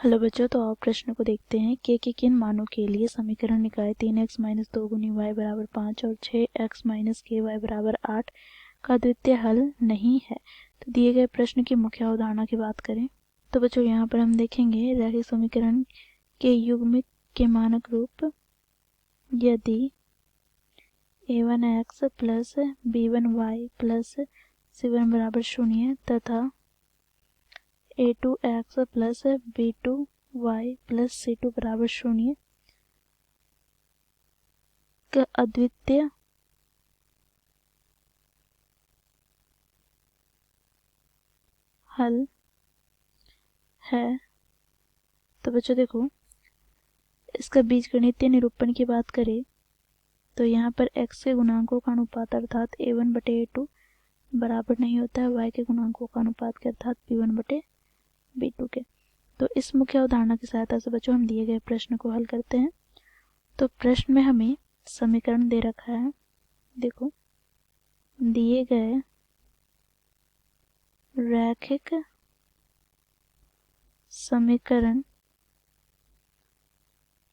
Hello बच्चों, तो आप प्रश्न को देखते हैं। के किन मानों के लिए समीकरण निकाय 3x - 2 गुनी y बराबर 5 और 6x - ky बराबर 8 का द्वितीय हल नहीं है। तो दिए गए प्रश्न की मुख्य अवधारणा की बात करें तो बच्चों यहाँ पर हम देखेंगे रैखिक समीकरण के युग्मित के मानक रूप यदि a1x plus b1y plus c1 बराबर 0 तथा a2x plus b2y plus c2 बराबर 0 का अद्वितीय हल है। तो बच्चों देखो, इसका बीजगणितीय निरूपण की बात करें तो यहाँ पर x के गुणांकों का अनुपात अर्थात a1 बटे a2 बराबर नहीं होता है y के गुणांकों का अनुपात के अर्थात b1 बटे b2 के। तो इस मुख्य अवधारणा की सहायता से बच्चों हम दिए गए प्रश्न को हल करते हैं। तो प्रश्न में हमें समीकरण दे रखा है। देखो, दिए गए रैखिक समीकरण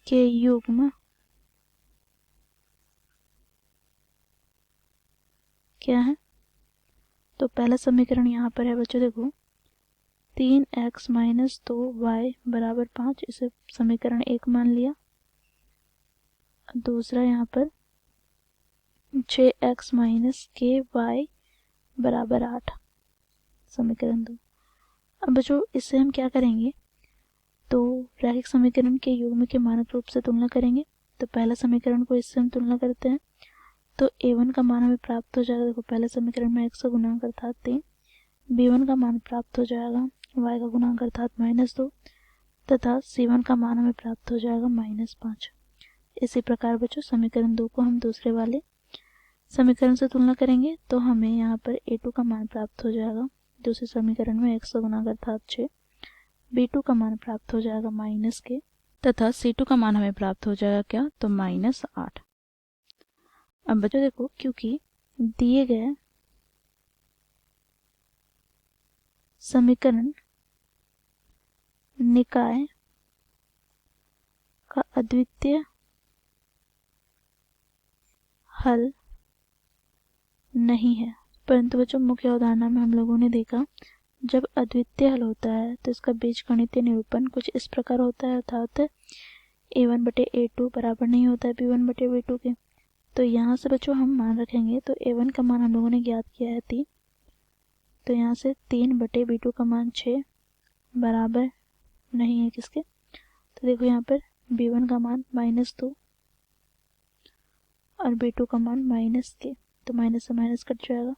के युग्म क्या है। तो पहला समीकरण यहाँ पर है बच्चों, देखो 3x - 2y बराबर 5, इसे समीकरण 1 मान लिया। दूसरा यहाँ पर 6x - ky बराबर 8, समीकरण 2। अब बच्चों इससे हम क्या करेंगे, तो रैखिक समीकरण के युग्म के मानक रूप से तुलना करेंगे। तो पहला समीकरण को इससे हम तुलना करते हैं तो a1 का मान हमें प्राप्त हो जाएगा। देखो, पहले समीकरण में x का गुणांक अर्थात 3, b1 का मान प्राप्त हो जाएगा y का गुणांक अर्थात -2 तथा c1 का मान हमें प्राप्त हो जाएगा -5। इसी प्रकार बच्चों समीकरण 2 को हम दूसरे वाले समीकरण से तुलना करेंगे तो हमें यहाँ पर a2 का मान प्राप्त हो जाएगा। दूसरे समीकरण में x का गुणांक अर्थात 6, b2 का मान प्राप्त हो जाएगा -के तथा c2 का मान हमें प्राप्त हो जाएगा क्या, तो -8। अब बच्चों देखो, क्योंकि दिए गए समीकरण निकाय का अद्वितीय हल नहीं है, परंतु बच्चों मुख्य अवधारणा में हम लोगों ने देखा जब अद्वितीय हल होता है तो इसका बीजगणितीय निरूपण कुछ इस प्रकार होता है, अर्थात a1 बटे a2 बराबर नहीं होता है b1 बटे b2 के। तो यहाँ से बच्चों हम मान रखेंगे तो a1 का मान हम लोगों ने ज्ञात किया है 3, तो यहाँ से 3 बटे b2 का मान 6 बराबर नहीं है किसके। तो देखो यहाँ पर b1 का मान -2 और b2 का मान -के, तो माइनस से माइनस कट जाएगा।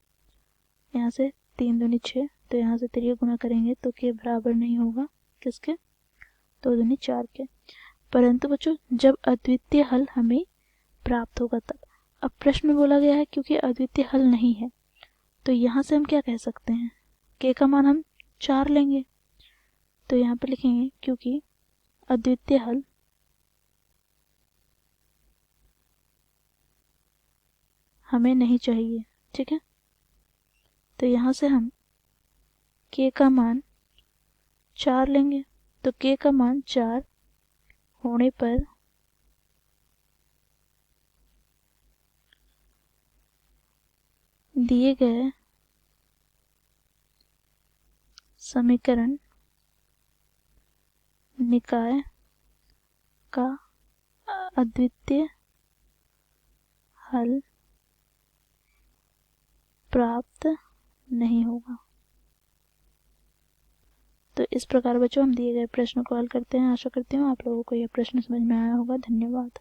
यहाँ से 3 दूनी 6, तो यहाँ से 3 गुना करेंगे तो के बराबर नहीं होगा किसके, 2 दूनी 4 के। परंतु बच्चों जब अद्वितीय हल हमें प्राप्त होगा तब। अब प्रश्न में बोला गया है क्योंकि अद्वितीय हल नहीं है तो यहाँ से हम क्या कह सकते हैं, के का मान हम 4 लेंगे। तो यहाँ पर लिखेंगे क्योंकि अद्वितीय हल हमें नहीं चाहिए, ठीक है। तो यहाँ से हम के का मान 4 लेंगे। तो के का मान 4 होने पर दिए गए समीकरण निकाय का अद्वितीय हल प्राप्त नहीं होगा। तो इस प्रकार बच्चों हम दिए गए प्रश्न को हल करते हैं। आशा करती हूँ आप लोगों को यह प्रश्न समझ में आया होगा। धन्यवाद।